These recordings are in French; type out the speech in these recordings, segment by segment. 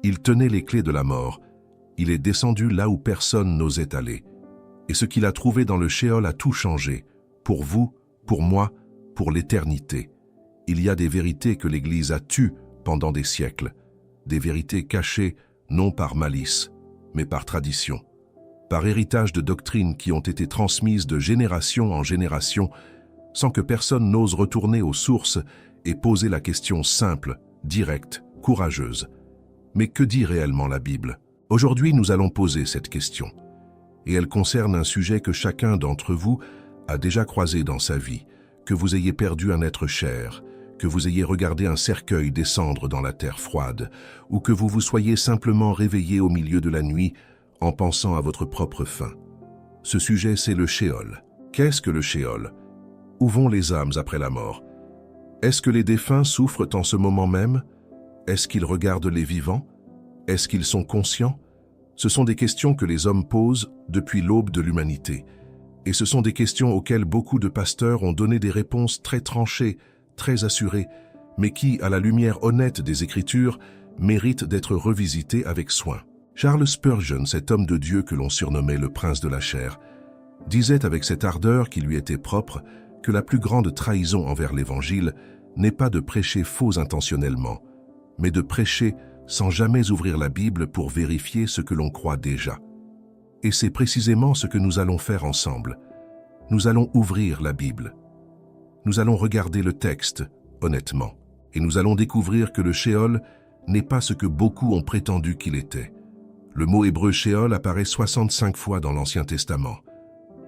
Il tenait les clés de la mort. Il est descendu là où personne n'osait aller. Et ce qu'il a trouvé dans le Sheol a tout changé. Pour vous, pour moi, pour l'éternité. Il y a des vérités que l'Église a tues pendant des siècles. Des vérités cachées non par malice, mais par tradition. Par héritage de doctrines qui ont été transmises de génération en génération, sans que personne n'ose retourner aux sources et poser la question simple, directe, courageuse. Mais que dit réellement la Bible? Aujourd'hui, nous allons poser cette question. Et elle concerne un sujet que chacun d'entre vous a déjà croisé dans sa vie, que vous ayez perdu un être cher, que vous ayez regardé un cercueil descendre dans la terre froide, ou que vous vous soyez simplement réveillé au milieu de la nuit en pensant à votre propre fin. Ce sujet, c'est le Sheol. Qu'est-ce que le Sheol? Où vont les âmes après la mort? Est-ce que les défunts souffrent en ce moment même? Est-ce qu'ils regardent les vivants? Est-ce qu'ils sont conscients? Ce sont des questions que les hommes posent depuis l'aube de l'humanité. Et ce sont des questions auxquelles beaucoup de pasteurs ont donné des réponses très tranchées, très assurées, mais qui, à la lumière honnête des Écritures, méritent d'être revisitées avec soin. Charles Spurgeon, cet homme de Dieu que l'on surnommait le prince de la chair, disait avec cette ardeur qui lui était propre que la plus grande trahison envers l'Évangile n'est pas de prêcher faux intentionnellement, mais de prêcher sans jamais ouvrir la Bible pour vérifier ce que l'on croit déjà. Et c'est précisément ce que nous allons faire ensemble. Nous allons ouvrir la Bible. Nous allons regarder le texte, honnêtement, et nous allons découvrir que le Sheol n'est pas ce que beaucoup ont prétendu qu'il était. Le mot hébreu Sheol apparaît 65 fois dans l'Ancien Testament.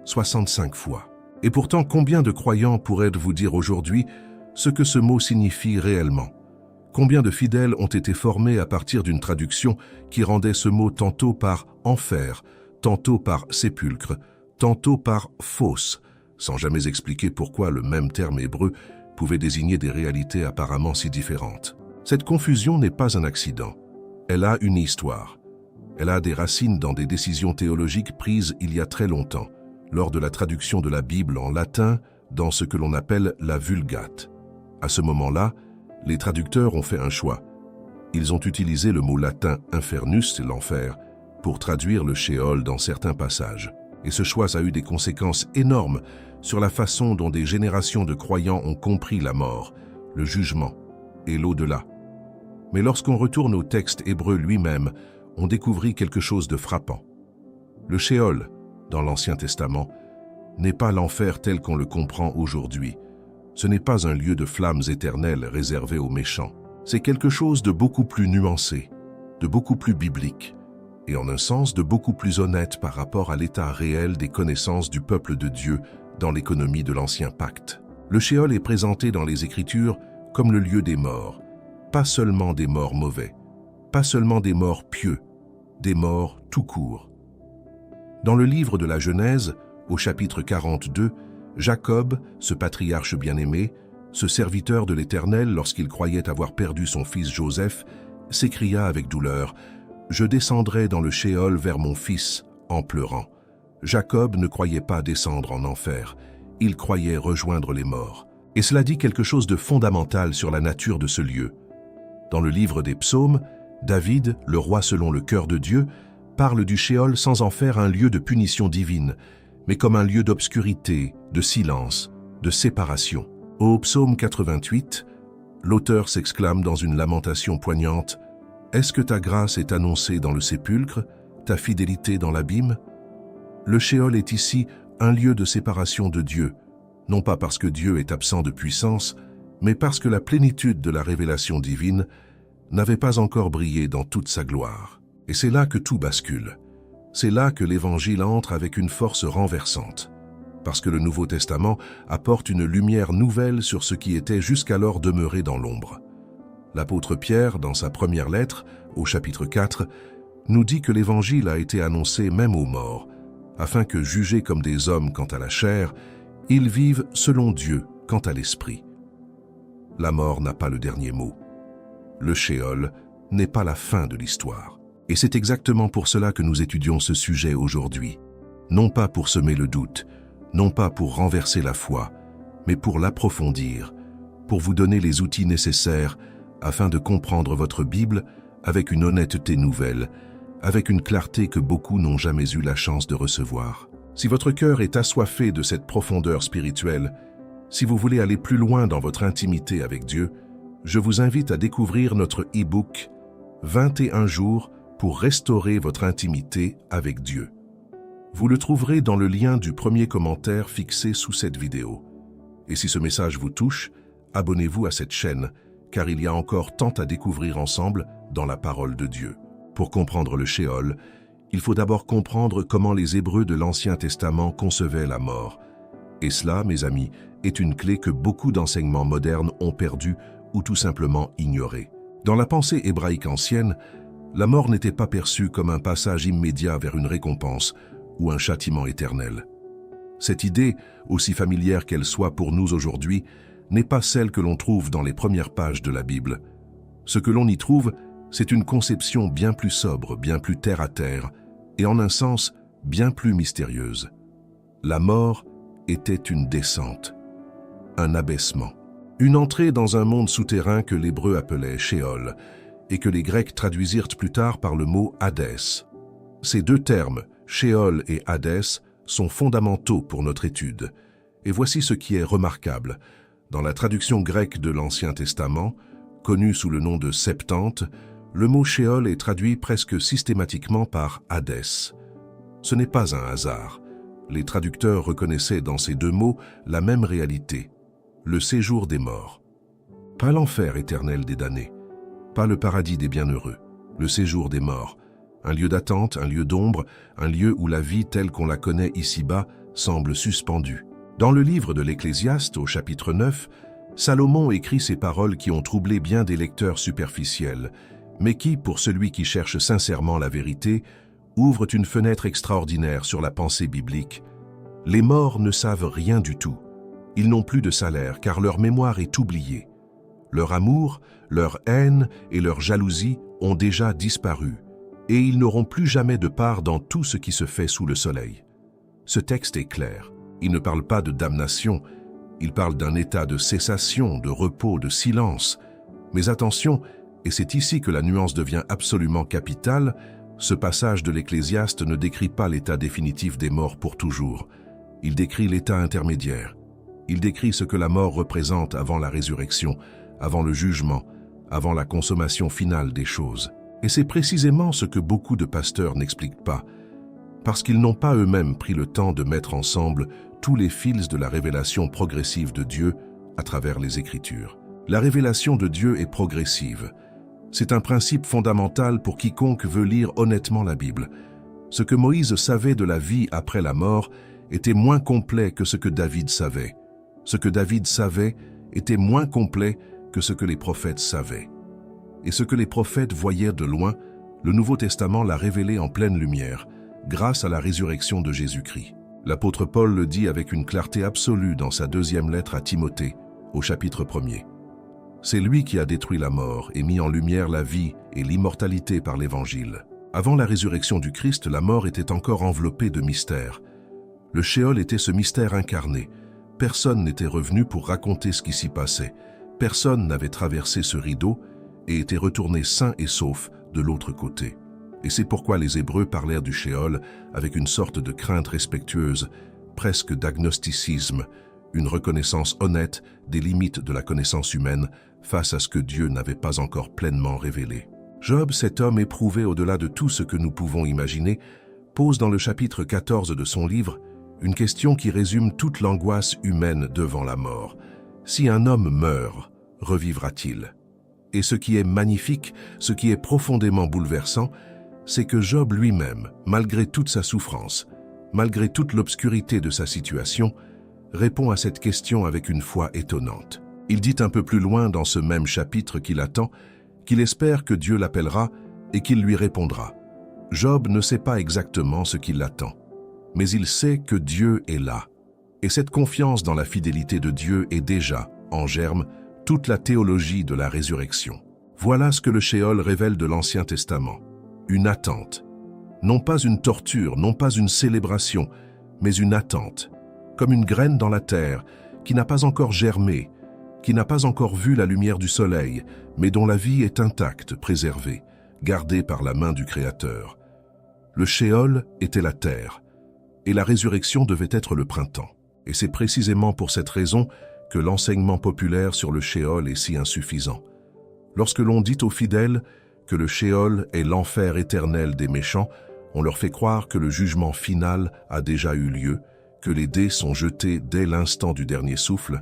65 fois. Et pourtant, combien de croyants pourraient vous dire aujourd'hui ce que ce mot signifie réellement? Combien de fidèles ont été formés à partir d'une traduction qui rendait ce mot tantôt par enfer, tantôt par sépulcre, tantôt par fosse, sans jamais expliquer pourquoi le même terme hébreu pouvait désigner des réalités apparemment si différentes. Cette confusion n'est pas un accident. Elle a une histoire. Elle a des racines dans des décisions théologiques prises il y a très longtemps, lors de la traduction de la Bible en latin dans ce que l'on appelle la Vulgate. À ce moment-là, les traducteurs ont fait un choix. Ils ont utilisé le mot latin « infernus », l'enfer, pour traduire le Sheol dans certains passages. Et ce choix a eu des conséquences énormes sur la façon dont des générations de croyants ont compris la mort, le jugement et l'au-delà. Mais lorsqu'on retourne au texte hébreu lui-même, on découvrit quelque chose de frappant. Le Sheol, dans l'Ancien Testament, n'est pas l'enfer tel qu'on le comprend aujourd'hui. Ce n'est pas un lieu de flammes éternelles réservé aux méchants. C'est quelque chose de beaucoup plus nuancé, de beaucoup plus biblique, et en un sens de beaucoup plus honnête par rapport à l'état réel des connaissances du peuple de Dieu dans l'économie de l'Ancien Pacte. Le Sheol est présenté dans les Écritures comme le lieu des morts, pas seulement des morts mauvais, pas seulement des morts pieux, des morts tout court. Dans le livre de la Genèse, au chapitre 42, Jacob, ce patriarche bien-aimé, ce serviteur de l'Éternel lorsqu'il croyait avoir perdu son fils Joseph, s'écria avec douleur « Je descendrai dans le Sheol vers mon fils en pleurant ». Jacob ne croyait pas descendre en enfer, il croyait rejoindre les morts. Et cela dit quelque chose de fondamental sur la nature de ce lieu. Dans le livre des Psaumes, David, le roi selon le cœur de Dieu, parle du Sheol sans en faire un lieu de punition divine, mais comme un lieu d'obscurité, de silence, de séparation. Au psaume 88, l'auteur s'exclame dans une lamentation poignante « Est-ce que ta grâce est annoncée dans le sépulcre, ta fidélité dans l'abîme ?» Le Sheol est ici un lieu de séparation de Dieu, non pas parce que Dieu est absent de puissance, mais parce que la plénitude de la révélation divine n'avait pas encore brillé dans toute sa gloire. Et c'est là que tout bascule. C'est là que l'Évangile entre avec une force renversante, parce que le Nouveau Testament apporte une lumière nouvelle sur ce qui était jusqu'alors demeuré dans l'ombre. L'apôtre Pierre, dans sa première lettre, au chapitre 4, nous dit que l'Évangile a été annoncé même aux morts, afin que, jugés comme des hommes quant à la chair, ils vivent selon Dieu quant à l'esprit. La mort n'a pas le dernier mot. Le Sheol n'est pas la fin de l'histoire. Et c'est exactement pour cela que nous étudions ce sujet aujourd'hui. Non pas pour semer le doute, non pas pour renverser la foi, mais pour l'approfondir, pour vous donner les outils nécessaires afin de comprendre votre Bible avec une honnêteté nouvelle, avec une clarté que beaucoup n'ont jamais eu la chance de recevoir. Si votre cœur est assoiffé de cette profondeur spirituelle, si vous voulez aller plus loin dans votre intimité avec Dieu, je vous invite à découvrir notre e-book « 21 jours pour restaurer votre intimité avec Dieu ». Vous le trouverez dans le lien du premier commentaire fixé sous cette vidéo. Et si ce message vous touche, abonnez-vous à cette chaîne, car il y a encore tant à découvrir ensemble dans la parole de Dieu. Pour comprendre le Sheol, il faut d'abord comprendre comment les Hébreux de l'Ancien Testament concevaient la mort. Et cela, mes amis, est une clé que beaucoup d'enseignements modernes ont perdue ou tout simplement ignorée. Dans la pensée hébraïque ancienne, la mort n'était pas perçue comme un passage immédiat vers une récompense ou un châtiment éternel. Cette idée, aussi familière qu'elle soit pour nous aujourd'hui, n'est pas celle que l'on trouve dans les premières pages de la Bible. Ce que l'on y trouve, c'est une conception bien plus sobre, bien plus terre-à-terre, et en un sens, bien plus mystérieuse. La mort était une descente, un abaissement, une entrée dans un monde souterrain que l'hébreu appelait Sheol, et que les Grecs traduisirent plus tard par le mot Hadès. Ces deux termes, Sheol et Hadès, sont fondamentaux pour notre étude. Et voici ce qui est remarquable. Dans la traduction grecque de l'Ancien Testament, connue sous le nom de Septante, le mot Sheol est traduit presque systématiquement par Hadès. Ce n'est pas un hasard. Les traducteurs reconnaissaient dans ces deux mots la même réalité, le séjour des morts. Pas l'enfer éternel des damnés, pas le paradis des bienheureux, le séjour des morts, un lieu d'attente, un lieu d'ombre, un lieu où la vie telle qu'on la connaît ici-bas semble suspendue. Dans le livre de l'Ecclésiaste, au chapitre 9, Salomon écrit ces paroles qui ont troublé bien des lecteurs superficiels, mais qui, pour celui qui cherche sincèrement la vérité, ouvrent une fenêtre extraordinaire sur la pensée biblique. Les morts ne savent rien du tout. Ils n'ont plus de salaire, car leur mémoire est oubliée. Leur amour, leur haine et leur jalousie ont déjà disparu, et ils n'auront plus jamais de part dans tout ce qui se fait sous le soleil. Ce texte est clair. Il ne parle pas de damnation, il parle d'un état de cessation, de repos, de silence. Mais attention, et c'est ici que la nuance devient absolument capitale, ce passage de l'Ecclésiaste ne décrit pas l'état définitif des morts pour toujours. Il décrit l'état intermédiaire. Il décrit ce que la mort représente avant la résurrection, avant le jugement, avant la consommation finale des choses. Et c'est précisément ce que beaucoup de pasteurs n'expliquent pas, parce qu'ils n'ont pas eux-mêmes pris le temps de mettre ensemble tous les fils de la révélation progressive de Dieu à travers les Écritures. La révélation de Dieu est progressive. C'est un principe fondamental pour quiconque veut lire honnêtement la Bible. Ce que Moïse savait de la vie après la mort était moins complet que ce que David savait. Ce que David savait était moins complet que ce que les prophètes savaient. Et ce que les prophètes voyaient de loin, le Nouveau Testament l'a révélé en pleine lumière, grâce à la résurrection de Jésus-Christ. L'apôtre Paul le dit avec une clarté absolue dans sa deuxième lettre à Timothée, au chapitre 1er. C'est lui qui a détruit la mort et mis en lumière la vie et l'immortalité par l'Évangile. Avant la résurrection du Christ, la mort était encore enveloppée de mystères. Le Sheol était ce mystère incarné. Personne n'était revenu pour raconter ce qui s'y passait. Personne n'avait traversé ce rideau et était retourné sain et sauf de l'autre côté. Et c'est pourquoi les Hébreux parlèrent du Sheol avec une sorte de crainte respectueuse, presque d'agnosticisme, une reconnaissance honnête des limites de la connaissance humaine face à ce que Dieu n'avait pas encore pleinement révélé. Job, cet homme éprouvé au-delà de tout ce que nous pouvons imaginer, pose dans le chapitre 14 de son livre une question qui résume toute l'angoisse humaine devant la mort. Si un homme meurt, revivra-t-il? Et ce qui est magnifique, ce qui est profondément bouleversant, c'est que Job lui-même, malgré toute sa souffrance, malgré toute l'obscurité de sa situation, répond à cette question avec une foi étonnante. Il dit un peu plus loin dans ce même chapitre qu'il attend, qu'il espère que Dieu l'appellera et qu'il lui répondra. Job ne sait pas exactement ce qui l'attend, mais il sait que Dieu est là. Et cette confiance dans la fidélité de Dieu est déjà, en germe, toute la théologie de la résurrection. Voilà ce que le Sheol révèle de l'Ancien Testament. Une attente. Non pas une torture, non pas une célébration, mais une attente. Comme une graine dans la terre, qui n'a pas encore germé, qui n'a pas encore vu la lumière du soleil, mais dont la vie est intacte, préservée, gardé par la main du Créateur. Le Sheol était la terre, et la résurrection devait être le printemps. Et c'est précisément pour cette raison que l'enseignement populaire sur le Sheol est si insuffisant. Lorsque l'on dit aux fidèles que le Sheol est l'enfer éternel des méchants, on leur fait croire que le jugement final a déjà eu lieu, que les dés sont jetés dès l'instant du dernier souffle,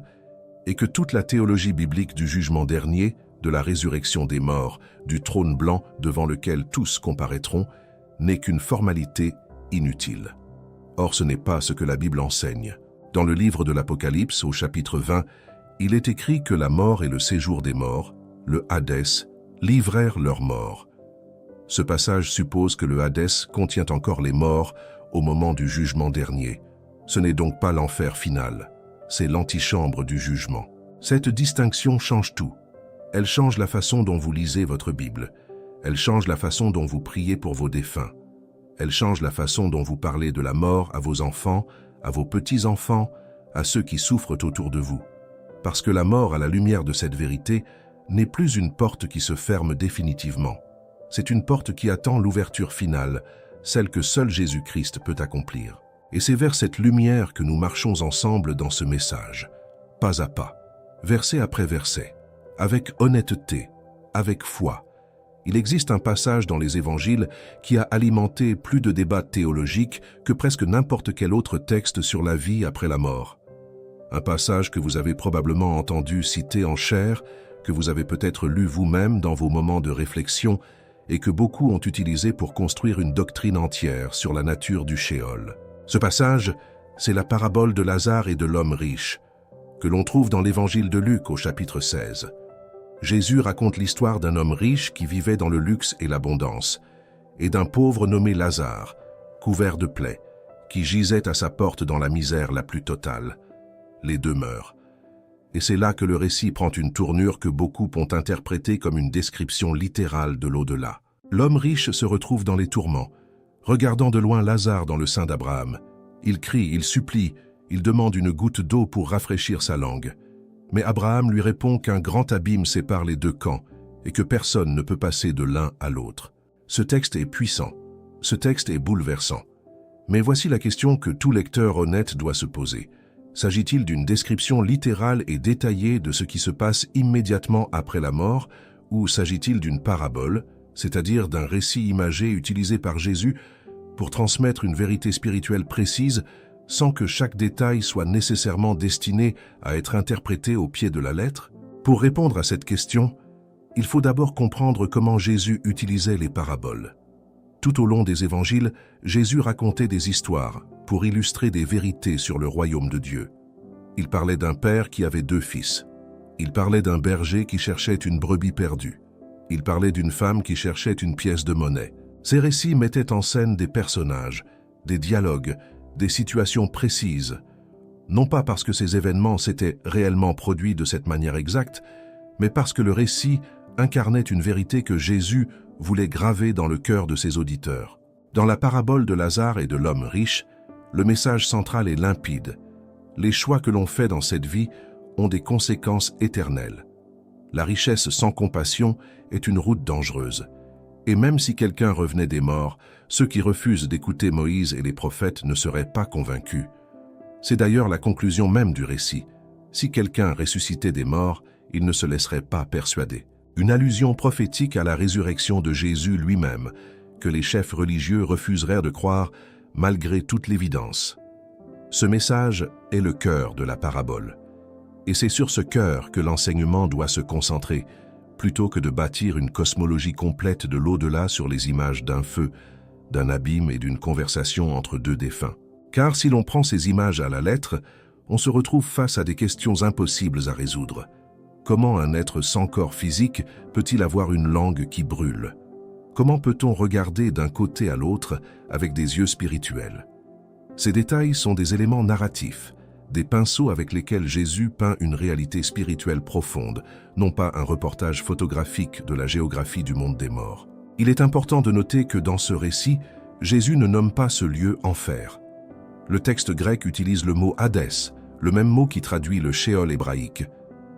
et que toute la théologie biblique du jugement dernier, de la résurrection des morts, du trône blanc devant lequel tous comparaîtront, n'est qu'une formalité inutile. Or, ce n'est pas ce que la Bible enseigne. Dans le livre de l'Apocalypse, au chapitre 20, il est écrit que la mort et le séjour des morts, le Hadès, livrèrent leurs morts. Ce passage suppose que le Hadès contient encore les morts au moment du jugement dernier. Ce n'est donc pas l'enfer final, c'est l'antichambre du jugement. Cette distinction change tout. Elle change la façon dont vous lisez votre Bible. Elle change la façon dont vous priez pour vos défunts. Elle change la façon dont vous parlez de la mort à vos enfants, à vos petits-enfants, à ceux qui souffrent autour de vous. Parce que la mort, à la lumière de cette vérité, n'est plus une porte qui se ferme définitivement. C'est une porte qui attend l'ouverture finale, celle que seul Jésus-Christ peut accomplir. Et c'est vers cette lumière que nous marchons ensemble dans ce message, pas à pas, verset après verset, avec honnêteté, avec foi. Il existe un passage dans les évangiles qui a alimenté plus de débats théologiques que presque n'importe quel autre texte sur la vie après la mort. Un passage que vous avez probablement entendu citer en chair, que vous avez peut-être lu vous-même dans vos moments de réflexion et que beaucoup ont utilisé pour construire une doctrine entière sur la nature du Sheol. Ce passage, c'est la parabole de Lazare et de l'homme riche, que l'on trouve dans l'évangile de Luc au chapitre 16. Jésus raconte l'histoire d'un homme riche qui vivait dans le luxe et l'abondance, et d'un pauvre nommé Lazare, couvert de plaies, qui gisait à sa porte dans la misère la plus totale. Les deux meurent. Et c'est là que le récit prend une tournure que beaucoup ont interprétée comme une description littérale de l'au-delà. L'homme riche se retrouve dans les tourments, regardant de loin Lazare dans le sein d'Abraham. Il crie, il supplie, il demande une goutte d'eau pour rafraîchir sa langue. Mais Abraham lui répond qu'un grand abîme sépare les deux camps et que personne ne peut passer de l'un à l'autre. Ce texte est puissant, ce texte est bouleversant. Mais voici la question que tout lecteur honnête doit se poser. S'agit-il d'une description littérale et détaillée de ce qui se passe immédiatement après la mort, ou s'agit-il d'une parabole, c'est-à-dire d'un récit imagé utilisé par Jésus pour transmettre une vérité spirituelle précise sans que chaque détail soit nécessairement destiné à être interprété au pied de la lettre? Pour répondre à cette question, il faut d'abord comprendre comment Jésus utilisait les paraboles. Tout au long des évangiles, Jésus racontait des histoires pour illustrer des vérités sur le royaume de Dieu. Il parlait d'un père qui avait 2 fils. Il parlait d'un berger qui cherchait une brebis perdue. Il parlait d'une femme qui cherchait une pièce de monnaie. Ces récits mettaient en scène des personnages, des dialogues, des situations précises, non pas parce que ces événements s'étaient réellement produits de cette manière exacte, mais parce que le récit incarnait une vérité que Jésus voulait graver dans le cœur de ses auditeurs. Dans la parabole de Lazare et de l'homme riche, le message central est limpide. Les choix que l'on fait dans cette vie ont des conséquences éternelles. La richesse sans compassion est une route dangereuse. Et même si quelqu'un revenait des morts, ceux qui refusent d'écouter Moïse et les prophètes ne seraient pas convaincus. C'est d'ailleurs la conclusion même du récit. Si quelqu'un ressuscitait des morts, il ne se laisserait pas persuader. Une allusion prophétique à la résurrection de Jésus lui-même, que les chefs religieux refuseraient de croire malgré toute l'évidence. Ce message est le cœur de la parabole. Et c'est sur ce cœur que l'enseignement doit se concentrer, plutôt que de bâtir une cosmologie complète de l'au-delà sur les images d'un feu, d'un abîme et d'une conversation entre 2 défunts. Car si l'on prend ces images à la lettre, on se retrouve face à des questions impossibles à résoudre. Comment un être sans corps physique peut-il avoir une langue qui brûle? Comment peut-on regarder d'un côté à l'autre avec des yeux spirituels? Ces détails sont des éléments narratifs, des pinceaux avec lesquels Jésus peint une réalité spirituelle profonde, non pas un reportage photographique de la géographie du monde des morts. Il est important de noter que dans ce récit, Jésus ne nomme pas ce lieu enfer. Le texte grec utilise le mot Hadès, le même mot qui traduit le Sheol hébraïque.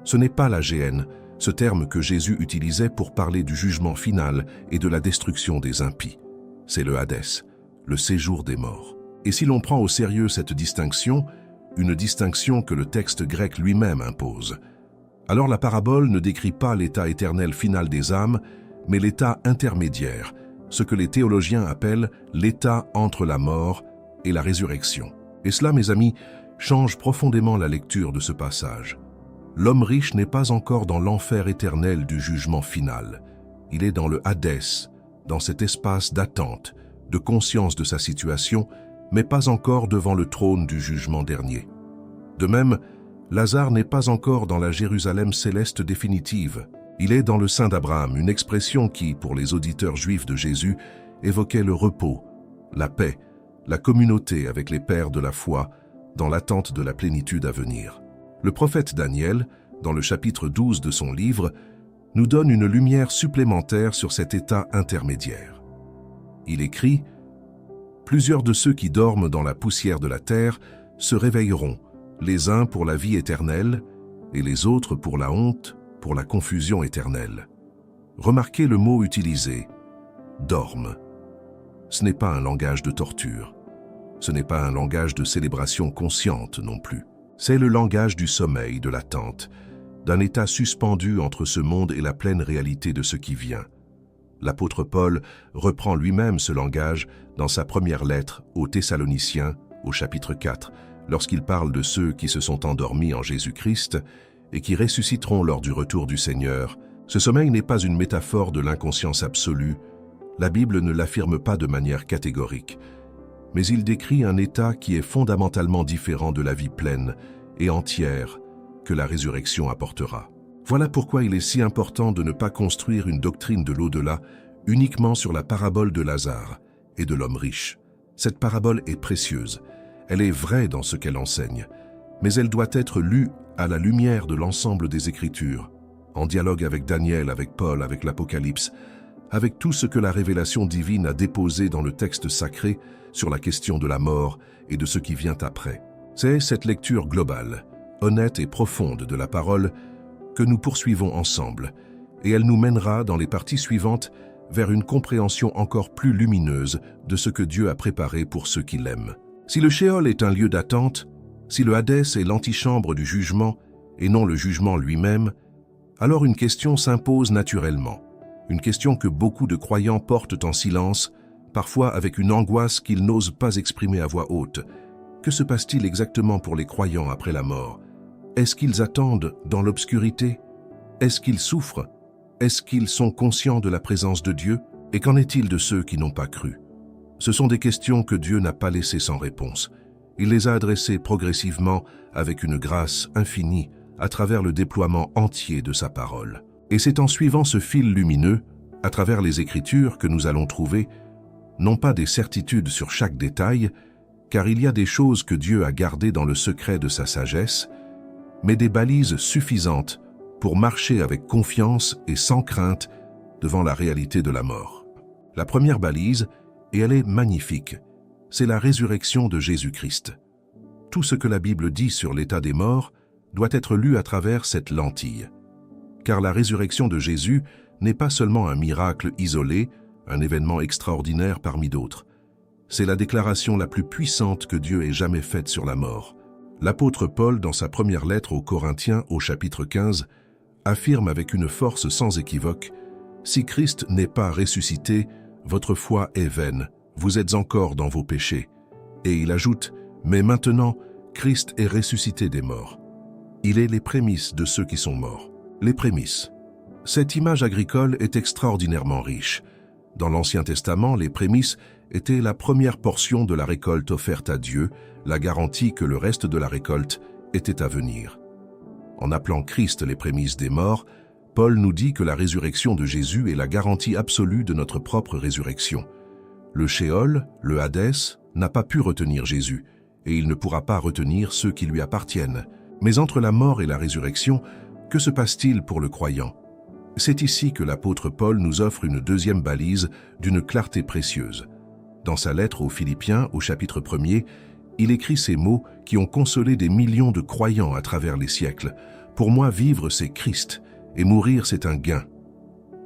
Ce n'est pas la géhenne, ce terme que Jésus utilisait pour parler du jugement final et de la destruction des impies. C'est le Hadès, le séjour des morts. Et si l'on prend au sérieux cette distinction, une distinction que le texte grec lui-même impose, alors la parabole ne décrit pas l'état éternel final des âmes, mais l'état intermédiaire, ce que les théologiens appellent l'état entre la mort et la résurrection. Et cela, mes amis, change profondément la lecture de ce passage. L'homme riche n'est pas encore dans l'enfer éternel du jugement final. Il est dans le Hadès, dans cet espace d'attente, de conscience de sa situation, mais pas encore devant le trône du jugement dernier. De même, Lazare n'est pas encore dans la Jérusalem céleste définitive. Il est dans le sein d'Abraham, une expression qui, pour les auditeurs juifs de Jésus, évoquait le repos, la paix, la communauté avec les pères de la foi, dans l'attente de la plénitude à venir. Le prophète Daniel, dans le chapitre 12 de son livre, nous donne une lumière supplémentaire sur cet état intermédiaire. Il écrit « Plusieurs de ceux qui dorment dans la poussière de la terre se réveilleront, les uns pour la vie éternelle et les autres pour la honte, pour la confusion éternelle. » Remarquez le mot utilisé, « dorment ». Ce n'est pas un langage de torture. Ce n'est pas un langage de célébration consciente non plus. C'est le langage du sommeil, de l'attente, d'un état suspendu entre ce monde et la pleine réalité de ce qui vient. L'apôtre Paul reprend lui-même ce langage dans sa première lettre aux Thessaloniciens, au chapitre 4, lorsqu'il parle de ceux qui se sont endormis en Jésus-Christ et qui ressusciteront lors du retour du Seigneur. Ce sommeil n'est pas une métaphore de l'inconscience absolue. La Bible ne l'affirme pas de manière catégorique, mais il décrit un état qui est fondamentalement différent de la vie pleine et entière que la résurrection apportera. Voilà pourquoi il est si important de ne pas construire une doctrine de l'au-delà uniquement sur la parabole de Lazare et de l'homme riche. Cette parabole est précieuse, elle est vraie dans ce qu'elle enseigne, mais elle doit être lue à la lumière de l'ensemble des Écritures, en dialogue avec Daniel, avec Paul, avec l'Apocalypse, avec tout ce que la révélation divine a déposé dans le texte sacré sur la question de la mort et de ce qui vient après. C'est cette lecture globale, honnête et profonde de la parole que nous poursuivons ensemble, et elle nous mènera dans les parties suivantes vers une compréhension encore plus lumineuse de ce que Dieu a préparé pour ceux qui l'aiment. Si le Sheol est un lieu d'attente, si le Hadès est l'antichambre du jugement et non le jugement lui-même, alors une question s'impose naturellement, une question que beaucoup de croyants portent en silence, parfois avec une angoisse qu'ils n'osent pas exprimer à voix haute. Que se passe-t-il exactement pour les croyants après la mort? Est-ce qu'ils attendent dans l'obscurité? Est-ce qu'ils souffrent? Est-ce qu'ils sont conscients de la présence de Dieu? Et qu'en est-il de ceux qui n'ont pas cru? Ce sont des questions que Dieu n'a pas laissées sans réponse. Il les a adressées progressivement avec une grâce infinie à travers le déploiement entier de sa parole. Et c'est en suivant ce fil lumineux, à travers les Écritures, que nous allons trouver non pas des certitudes sur chaque détail, car il y a des choses que Dieu a gardées dans le secret de sa sagesse, mais des balises suffisantes pour marcher avec confiance et sans crainte devant la réalité de la mort. La première balise, et elle est magnifique, c'est la résurrection de Jésus-Christ. Tout ce que la Bible dit sur l'état des morts doit être lu à travers cette lentille. Car la résurrection de Jésus n'est pas seulement un miracle isolé, un événement extraordinaire parmi d'autres. C'est la déclaration la plus puissante que Dieu ait jamais faite sur la mort. L'apôtre Paul, dans sa première lettre aux Corinthiens, au chapitre 15, affirme avec une force sans équivoque « Si Christ n'est pas ressuscité, votre foi est vaine, vous êtes encore dans vos péchés. » Et il ajoute « Mais maintenant, Christ est ressuscité des morts. Il est les prémices de ceux qui sont morts. » Les prémices. Cette image agricole est extraordinairement riche. Dans l'Ancien Testament, les prémices étaient la première portion de la récolte offerte à Dieu, la garantie que le reste de la récolte était à venir. En appelant Christ les prémices des morts, Paul nous dit que la résurrection de Jésus est la garantie absolue de notre propre résurrection. Le Sheol, le Hadès, n'a pas pu retenir Jésus, et il ne pourra pas retenir ceux qui lui appartiennent. Mais entre la mort et la résurrection, que se passe-t-il pour le croyant? C'est ici que l'apôtre Paul nous offre une deuxième balise d'une clarté précieuse. Dans sa lettre aux Philippiens, au chapitre 1er, il écrit ces mots qui ont consolé des millions de croyants à travers les siècles. « Pour moi, vivre, c'est Christ, et mourir c'est un gain.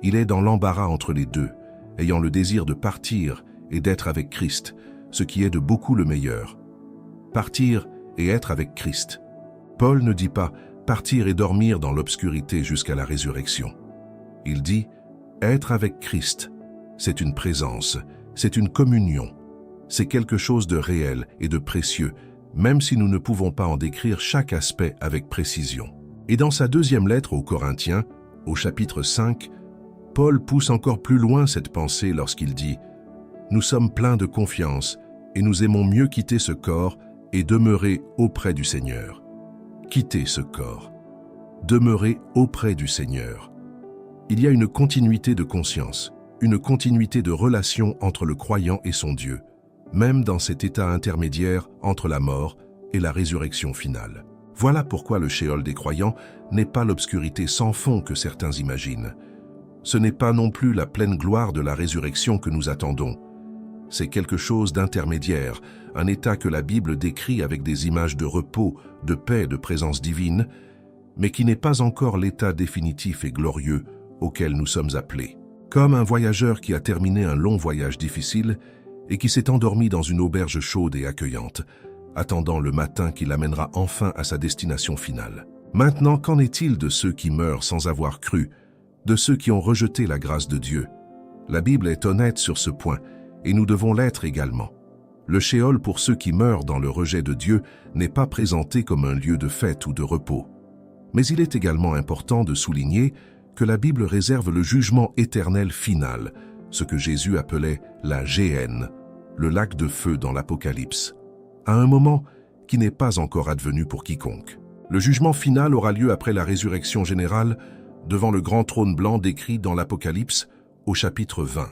Il est dans l'embarras entre les deux, ayant le désir de partir et d'être avec Christ, ce qui est de beaucoup le meilleur. Partir et être avec Christ. Paul ne dit pas partir et dormir dans l'obscurité jusqu'à la résurrection. Il dit être avec Christ. C'est une présence, c'est une communion, c'est quelque chose de réel et de précieux, même si nous ne pouvons pas en décrire chaque aspect avec précision. Et dans sa deuxième lettre aux Corinthiens, au chapitre 5, Paul pousse encore plus loin cette pensée lorsqu'il dit « Nous sommes pleins de confiance et nous aimons mieux quitter ce corps et demeurer auprès du Seigneur. » Quitter ce corps, demeurer auprès du Seigneur. Il y a une continuité de conscience, une continuité de relation entre le croyant et son Dieu, même dans cet état intermédiaire entre la mort et la résurrection finale. Voilà pourquoi le shéol des croyants n'est pas l'obscurité sans fond que certains imaginent. Ce n'est pas non plus la pleine gloire de la résurrection que nous attendons. C'est quelque chose d'intermédiaire, un état que la Bible décrit avec des images de repos, de paix, de présence divine, mais qui n'est pas encore l'état définitif et glorieux auquel nous sommes appelés. Comme un voyageur qui a terminé un long voyage difficile et qui s'est endormi dans une auberge chaude et accueillante, attendant le matin qui l'amènera enfin à sa destination finale. Maintenant, qu'en est-il de ceux qui meurent sans avoir cru, de ceux qui ont rejeté la grâce de Dieu? La Bible est honnête sur ce point, et nous devons l'être également. Le shéol pour ceux qui meurent dans le rejet de Dieu n'est pas présenté comme un lieu de fête ou de repos. Mais il est également important de souligner que la Bible réserve le jugement éternel final, ce que Jésus appelait la géhenne, le lac de feu dans l'Apocalypse, à un moment qui n'est pas encore advenu pour quiconque. Le jugement final aura lieu après la résurrection générale devant le grand trône blanc décrit dans l'Apocalypse au chapitre 20.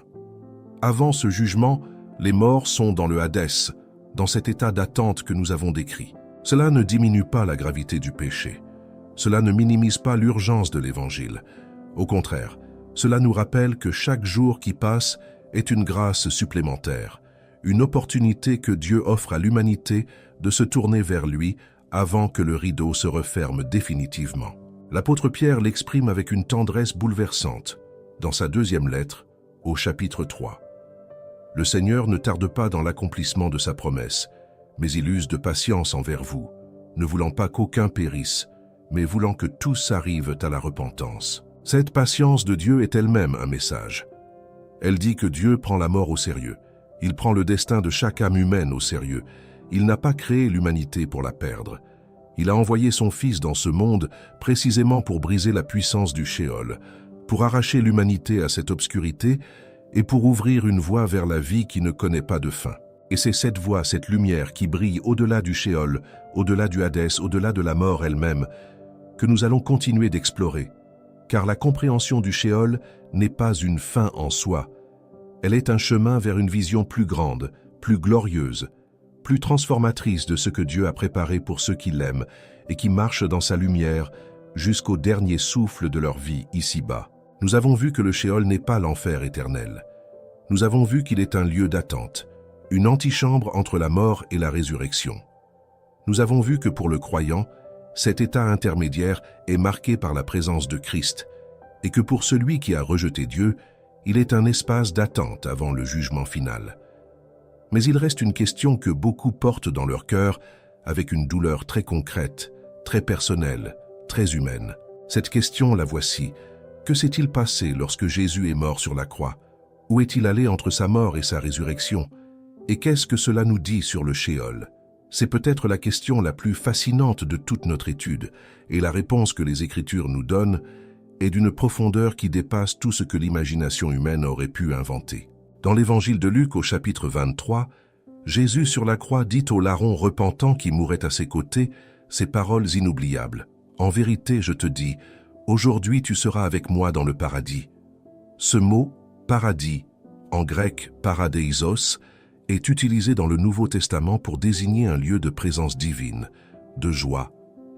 Avant ce jugement, les morts sont dans le Hadès, dans cet état d'attente que nous avons décrit. Cela ne diminue pas la gravité du péché. Cela ne minimise pas l'urgence de l'Évangile. Au contraire, cela nous rappelle que chaque jour qui passe est une grâce supplémentaire, une opportunité que Dieu offre à l'humanité de se tourner vers lui avant que le rideau se referme définitivement. L'apôtre Pierre l'exprime avec une tendresse bouleversante dans sa deuxième lettre, au chapitre 3. Le Seigneur ne tarde pas dans l'accomplissement de sa promesse, mais il use de patience envers vous, ne voulant pas qu'aucun périsse, mais voulant que tous arrivent à la repentance. Cette patience de Dieu est elle-même un message. Elle dit que Dieu prend la mort au sérieux. Il prend le destin de chaque âme humaine au sérieux. Il n'a pas créé l'humanité pour la perdre. Il a envoyé son Fils dans ce monde précisément pour briser la puissance du shéol, pour arracher l'humanité à cette obscurité et pour ouvrir une voie vers la vie qui ne connaît pas de fin. Et c'est cette voie, cette lumière qui brille au-delà du shéol, au-delà du Hadès, au-delà de la mort elle-même, que nous allons continuer d'explorer. Car la compréhension du shéol n'est pas une fin en soi. Elle est un chemin vers une vision plus grande, plus glorieuse, plus transformatrice de ce que Dieu a préparé pour ceux qui l'aiment et qui marchent dans sa lumière jusqu'au dernier souffle de leur vie ici-bas. Nous avons vu que le shéol n'est pas l'enfer éternel. Nous avons vu qu'il est un lieu d'attente, une antichambre entre la mort et la résurrection. Nous avons vu que pour le croyant, cet état intermédiaire est marqué par la présence de Christ et que pour celui qui a rejeté Dieu, il est un espace d'attente avant le jugement final. Mais il reste une question que beaucoup portent dans leur cœur avec une douleur très concrète, très personnelle, très humaine. Cette question, la voici. Que s'est-il passé lorsque Jésus est mort sur la croix? Où est-il allé entre sa mort et sa résurrection? Et qu'est-ce que cela nous dit sur le shéol? C'est peut-être la question la plus fascinante de toute notre étude, et la réponse que les Écritures nous donnent est d'une profondeur qui dépasse tout ce que l'imagination humaine aurait pu inventer. Dans l'évangile de Luc au chapitre 23, Jésus sur la croix dit au larron repentant qui mourait à ses côtés ces paroles inoubliables. « En vérité, je te dis, aujourd'hui tu seras avec moi dans le paradis. » Ce mot « paradis », en grec « paradeisos », est utilisé dans le Nouveau Testament pour désigner un lieu de présence divine, de joie,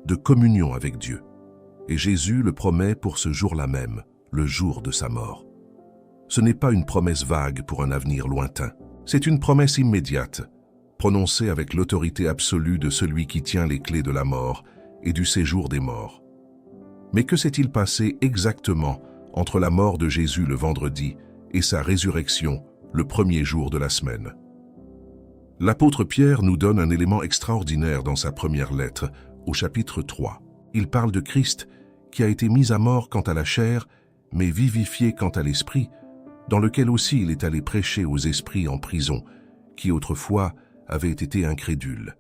de communion avec Dieu. Et Jésus le promet pour ce jour-là même, le jour de sa mort. Ce n'est pas une promesse vague pour un avenir lointain. C'est une promesse immédiate, prononcée avec l'autorité absolue de celui qui tient les clés de la mort et du séjour des morts. Mais que s'est-il passé exactement entre la mort de Jésus le vendredi et sa résurrection le premier jour de la semaine? L'apôtre Pierre nous donne un élément extraordinaire dans sa première lettre, au chapitre 3. Il parle de Christ qui a été mis à mort quant à la chair, mais vivifié quant à l'esprit, dans lequel aussi il est allé prêcher aux esprits en prison, qui autrefois avaient été incrédules.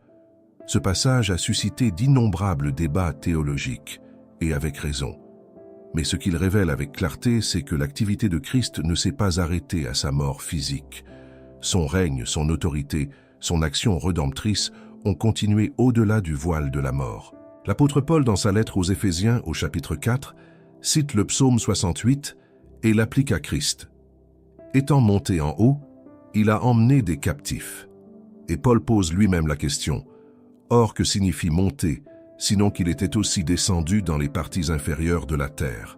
Ce passage a suscité d'innombrables débats théologiques, et avec raison. Mais ce qu'il révèle avec clarté, c'est que l'activité de Christ ne s'est pas arrêtée à sa mort physique. Son règne, son autorité, son action rédemptrice ont continué au-delà du voile de la mort. L'apôtre Paul, dans sa lettre aux Éphésiens, au chapitre 4, cite le psaume 68 et l'applique à Christ. Étant monté en haut, il a emmené des captifs. Et Paul pose lui-même la question. Or, que signifie monter, sinon qu'il était aussi descendu dans les parties inférieures de la terre?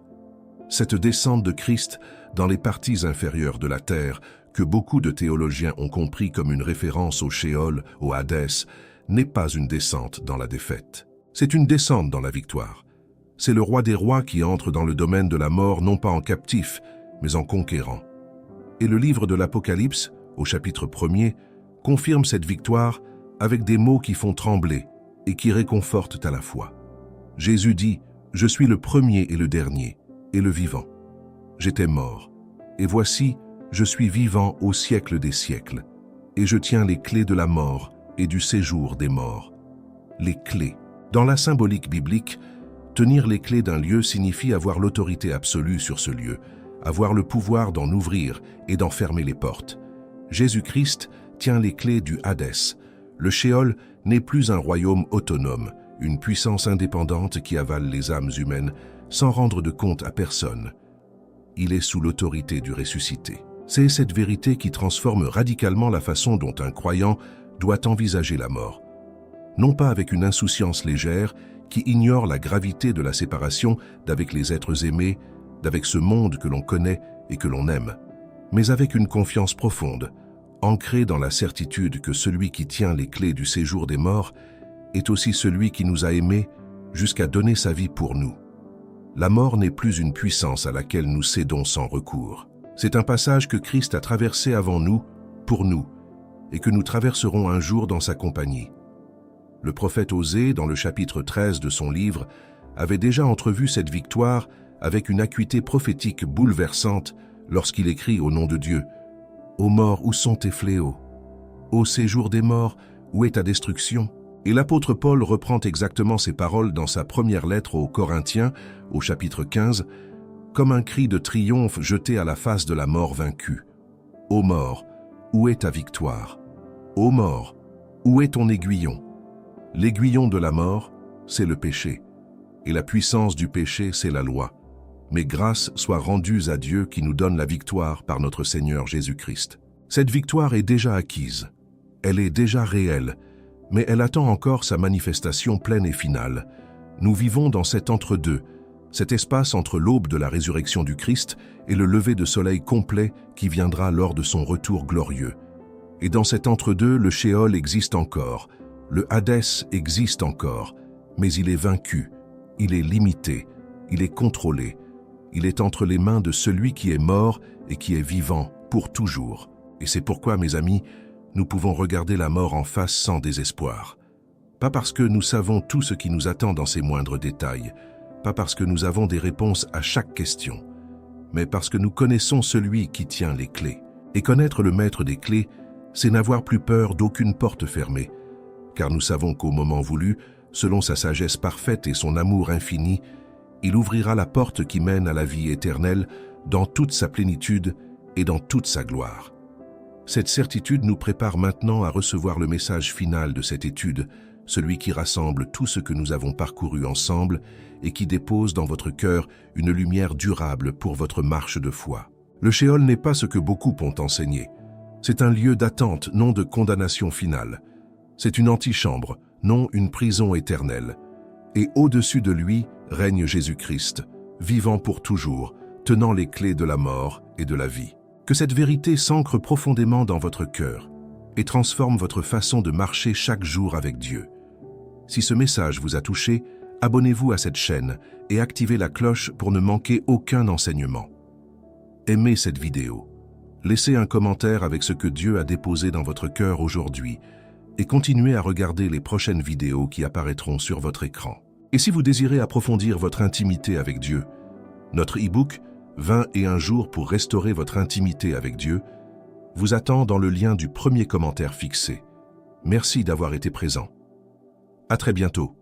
Cette descente de Christ dans les parties inférieures de la terre, que beaucoup de théologiens ont compris comme une référence au Sheol, au Hadès, n'est pas une descente dans la défaite. C'est une descente dans la victoire. C'est le roi des rois qui entre dans le domaine de la mort non pas en captif, mais en conquérant. Et le livre de l'Apocalypse, au chapitre 1er, confirme cette victoire avec des mots qui font trembler et qui réconfortent à la fois. Jésus dit « Je suis le premier et le dernier, et le vivant. J'étais mort, et voici, je suis vivant au siècle des siècles, et je tiens les clés de la mort et du séjour des morts. » Les clés. Dans la symbolique biblique, tenir les clés d'un lieu signifie avoir l'autorité absolue sur ce lieu, avoir le pouvoir d'en ouvrir et d'en fermer les portes. Jésus-Christ tient les clés du Hadès. Le Sheol n'est plus un royaume autonome, une puissance indépendante qui avale les âmes humaines sans rendre de compte à personne. Il est sous l'autorité du ressuscité. C'est cette vérité qui transforme radicalement la façon dont un croyant doit envisager la mort. Non pas avec une insouciance légère qui ignore la gravité de la séparation d'avec les êtres aimés, d'avec ce monde que l'on connaît et que l'on aime, mais avec une confiance profonde, ancrée dans la certitude que celui qui tient les clés du séjour des morts est aussi celui qui nous a aimés jusqu'à donner sa vie pour nous. La mort n'est plus une puissance à laquelle nous cédons sans recours. C'est un passage que Christ a traversé avant nous, pour nous, et que nous traverserons un jour dans sa compagnie. Le prophète Osée, dans le chapitre 13 de son livre, avait déjà entrevu cette victoire avec une acuité prophétique bouleversante lorsqu'il écrit au nom de Dieu « Ô mort, où sont tes fléaux? Ô séjour des morts, où est ta destruction ?» Et l'apôtre Paul reprend exactement ces paroles dans sa première lettre aux Corinthiens, au chapitre 15, comme un cri de triomphe jeté à la face de la mort vaincue. « Ô mort, où est ta victoire? Ô mort, où est ton aiguillon? » L'aiguillon de la mort, c'est le péché, et la puissance du péché, c'est la loi. Mais grâce soit rendue à Dieu qui nous donne la victoire par notre Seigneur Jésus-Christ. Cette victoire est déjà acquise, elle est déjà réelle, mais elle attend encore sa manifestation pleine et finale. Nous vivons dans cet entre-deux, cet espace entre l'aube de la résurrection du Christ et le lever de soleil complet qui viendra lors de son retour glorieux. Et dans cet entre-deux, le Sheol existe encore, le Hadès existe encore, mais il est vaincu, il est limité, il est contrôlé, il est entre les mains de celui qui est mort et qui est vivant pour toujours. Et c'est pourquoi, mes amis, nous pouvons regarder la mort en face sans désespoir. Pas parce que nous savons tout ce qui nous attend dans ses moindres détails, pas parce que nous avons des réponses à chaque question, mais parce que nous connaissons celui qui tient les clés. Et connaître le maître des clés, c'est n'avoir plus peur d'aucune porte fermée, car nous savons qu'au moment voulu, selon sa sagesse parfaite et son amour infini, il ouvrira la porte qui mène à la vie éternelle dans toute sa plénitude et dans toute sa gloire. Cette certitude nous prépare maintenant à recevoir le message final de cette étude, celui qui rassemble tout ce que nous avons parcouru ensemble et qui dépose dans votre cœur une lumière durable pour votre marche de foi. Le Sheol n'est pas ce que beaucoup ont enseigné. C'est un lieu d'attente, non de condamnation finale. C'est une antichambre, non une prison éternelle. Et au-dessus de lui règne Jésus-Christ, vivant pour toujours, tenant les clés de la mort et de la vie. Que cette vérité s'ancre profondément dans votre cœur et transforme votre façon de marcher chaque jour avec Dieu. Si ce message vous a touché, abonnez-vous à cette chaîne et activez la cloche pour ne manquer aucun enseignement. Aimez cette vidéo. Laissez un commentaire avec ce que Dieu a déposé dans votre cœur aujourd'hui et continuez à regarder les prochaines vidéos qui apparaîtront sur votre écran. Et si vous désirez approfondir votre intimité avec Dieu, notre e-book 21 jours pour restaurer votre intimité avec Dieu vous attend dans le lien du premier commentaire fixé. Merci d'avoir été présent. À très bientôt.